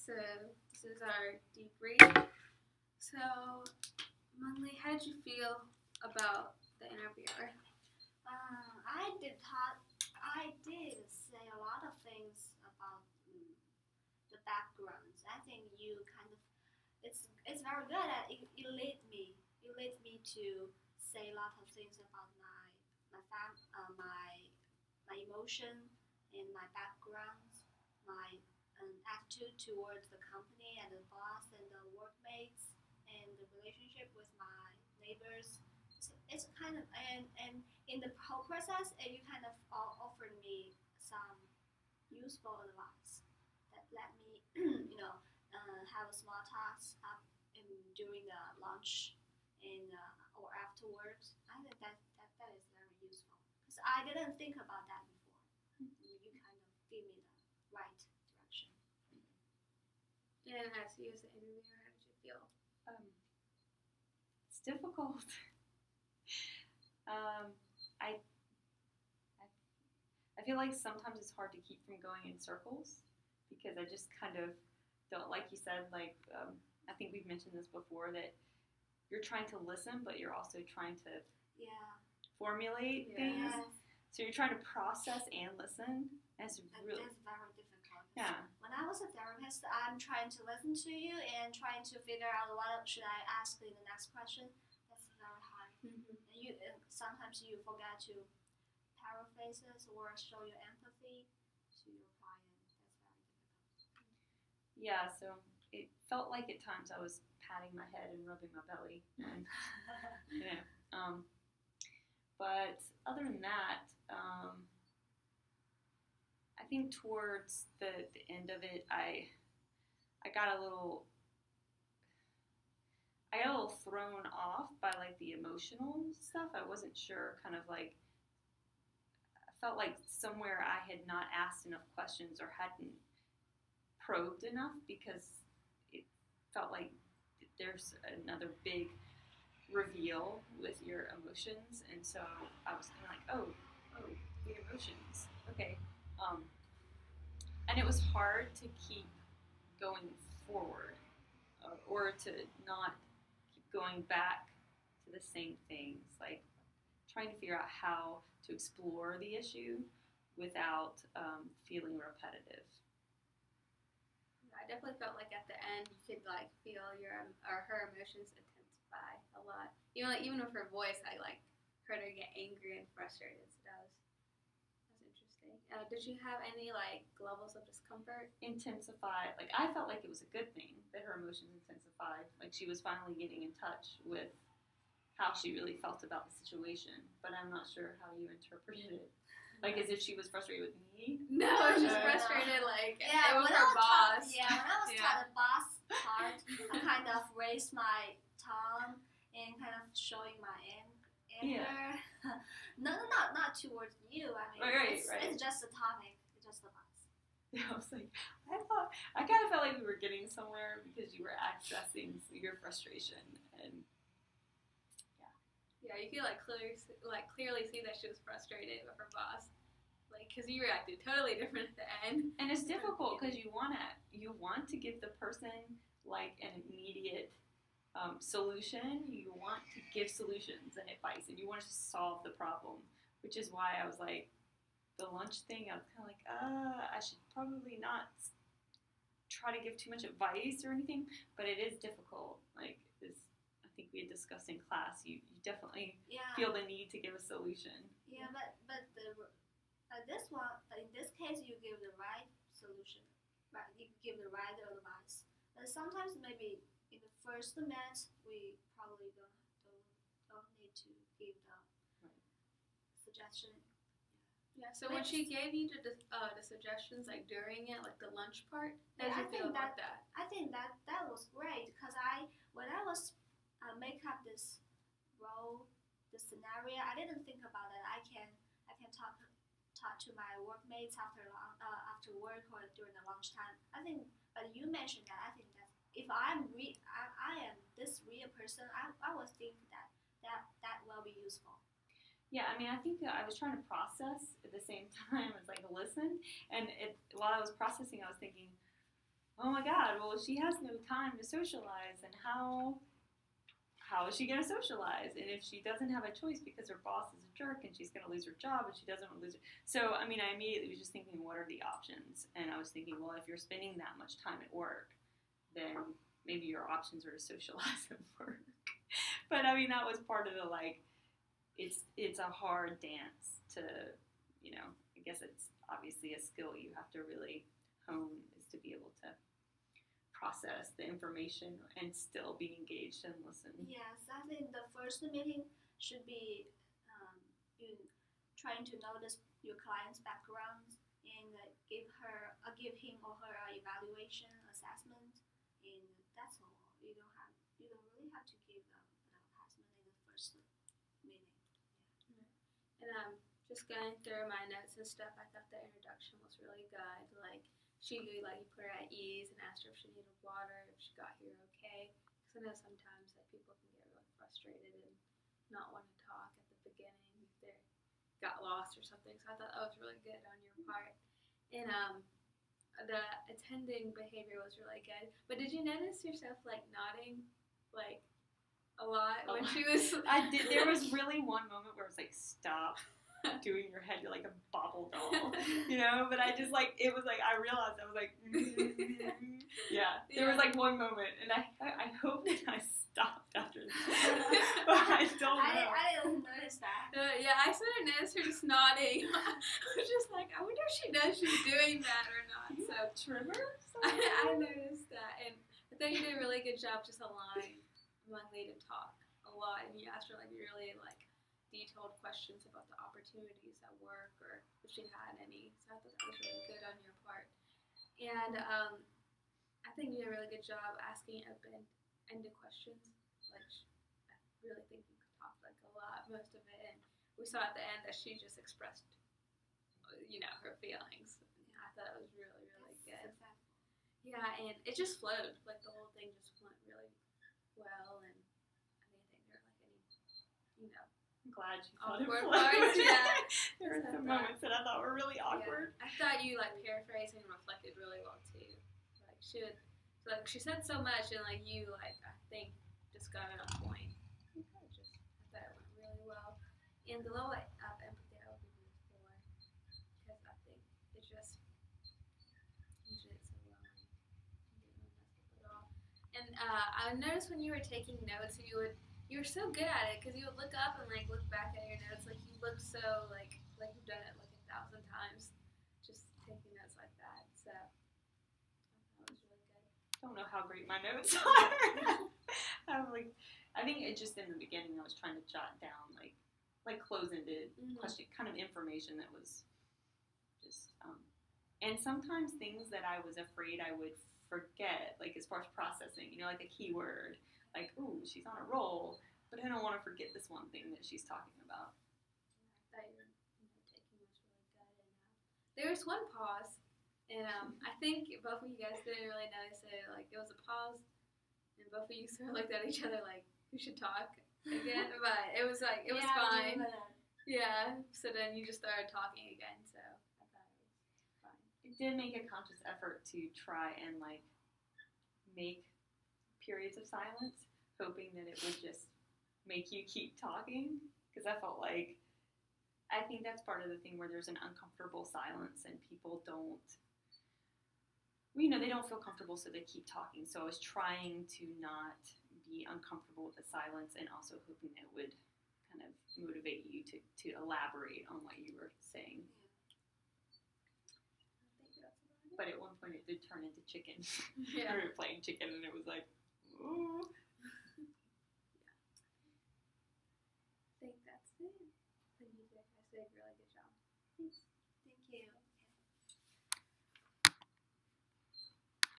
So this is our debrief. So, Manli, how did you feel about the interviewer? I did say a lot of things about the backgrounds. I think you kind of it's very good at you lead me to say a lot of things about my emotion and my background, my attitude towards the company and the boss and the workmates and the relationship with my neighbors. It's kind of and in the whole process, you kind of offered me some useful advice that let me, have a small task up during the lunch and or afterwards. I think that is very useful because I didn't think about that before. You kind of give me the right direction. And as you as the interviewer, how did you feel? It's difficult. I feel like sometimes it's hard to keep from going in circles because I just kind of don't, like you said, I think we've mentioned this before, that you're trying to listen, but you're also trying to formulate things. Yes. So you're trying to process and listen. That's very difficult. Yeah. When I was a therapist, I'm trying to listen to you and trying to figure out what should I ask in the next question. That's very hard. Mm-hmm. And sometimes you forget to paraphrases or show your empathy to your client. That's very difficult. Yeah, so it felt like at times I was patting my head and rubbing my belly. And, but other than that, I think towards the end of it, I got a little thrown off by like the emotional stuff. I wasn't sure, kind of like, I felt like somewhere I had not asked enough questions or hadn't probed enough, because it felt like there's another big reveal with your emotions, and so I was kind of like, oh, the emotions, okay, and it was hard to keep going forward, or to not keep going back to the same things, like trying to figure out how to explore the issue without feeling repetitive. I definitely felt like at the end you could like feel her emotions intensify a lot. Even with her voice, I like heard her get angry and frustrated. So that was interesting. Did you have any like levels of discomfort? Intensify. Like, I felt like it was a good thing that her emotions intensified. Like, she was finally getting in touch with how she really felt about the situation. But I'm not sure how you interpreted it. Like, as if she was frustrated with me? No, I was just frustrated, like, with her When boss. I was taught the boss part, I kind of raised my tongue and kind of showing my anger. Yeah. No, not towards you. I mean, right. It's just a topic. It's just the boss. Yeah, I was like, I kind of felt like we were getting somewhere because you were accessing your frustration, and yeah, you could clearly see that she was frustrated with her boss, like, because you reacted totally different at the end. And it's difficult because you want to give the person like an immediate solution. You want to give solutions and advice, and you want to solve the problem, which is why I was like, the lunch thing, I was kind of like, I should probably not try to give too much advice or anything, but it is difficult. Like, I think we had discussed in class, you definitely feel the need to give a solution. Yeah, but this one, in this case, you give the right solution, right? You give the right advice. But sometimes maybe in the first minute, we probably don't need to give the suggestion. Yeah. So when she gave you the suggestions, like during it, like the lunch part, how did you feel about that? I think that was great because when I was make up this role, the scenario, I didn't think about that. I can talk to my workmates after work or during the lunchtime. I think, but you mentioned that. I think that if I am this real person, I would think that will be useful. Yeah, I mean, I think I was trying to process at the same time as like listen, and while I was processing, I was thinking, oh my God, well, she has no time to socialize, and how is she going to socialize? And if she doesn't have a choice because her boss is a jerk and she's going to lose her job and she doesn't want to lose it. So, I mean, I immediately was just thinking, what are the options? And I was thinking, well, if you're spending that much time at work, then maybe your options are to socialize at work. But I mean, that was part of the, like, it's a hard dance to, I guess it's obviously a skill you have to really hone, is to be able to process the information and still be engaged and listen. Yes, I think the first meeting should be you trying to notice your client's background and give him or her an evaluation assessment, and that's all. You don't really have to give the assessment in the first meeting. And just going through my notes and stuff, I thought the introduction was really good. Like, you put her at ease and asked her if she needed water, if she got here okay. Because I know sometimes that people can get really frustrated and not want to talk at the beginning if they got lost or something. So I thought that was really good on your part. And the attending behavior was really good. But did you notice yourself like nodding like a lot when she was? I did. There was really one moment where I was like, stop doing your head, you're like a bobble doll, but I just like, it was like, I realized I was like, yeah, there was like one moment, and I hope that I stopped after that, but I don't know. I didn't notice that. Yeah, I sort of noticed her just nodding. I was just like, I wonder if she knows she's doing that or not. So Trimmer? I noticed that, and I think you did a really good job just allowing Lei to talk a lot, and you asked her like really like detailed questions about the opportunities at work or if she had any. So I thought that was really good on your part. And I think you did a really good job asking open-ended questions. Like, I really think you could talk like a lot, most of it. And we saw at the end that she just expressed, her feelings. I thought it was really, really good. Exactly. Yeah, and it just flowed. Like, the whole thing just went really well. And I didn't think there were like any, I'm glad you thought it awkward flowed. parts, yeah. There were some moments that I thought were really awkward. Yeah. I thought you like paraphrased and reflected really well too. Like she said so much, and like you like I think just got it on point. I thought it went really well. And the little empathy I would give you a 4 because I think it just you did it so well and you didn't mess up at all. And I noticed when you were taking notes, you were so good at it because you would look up and like look back at your notes. Like, you look so like you've done it like 1,000 times, just taking notes like that. So I thought it was really good. Don't know how great my notes are. I think it just in the beginning I was trying to jot down like close-ended question, kind of information that was just and sometimes things that I was afraid I would forget, like as far as processing, like a keyword. Like, ooh, she's on a roll, but I don't want to forget this one thing that she's talking about. I thought your taking was really good. And there was one pause, and I think both of you guys didn't really notice it. Like, it was a pause, and both of you sort of looked at each other like, who should talk again? But it was like, it was fine. Yeah, so then you just started talking again, so I thought it was fine. I did make a conscious effort to try and like make periods of silence, hoping that it would just make you keep talking, because I felt like, I think that's part of the thing where there's an uncomfortable silence and people don't, they don't feel comfortable, so they keep talking. So I was trying to not be uncomfortable with the silence, and also hoping that it would kind of motivate you to elaborate on what you were saying. But at one point it did turn into chicken. Yeah. We were playing chicken, and it was like, ooh. I think that's it. I think you did a really good job. Thanks. Thank you.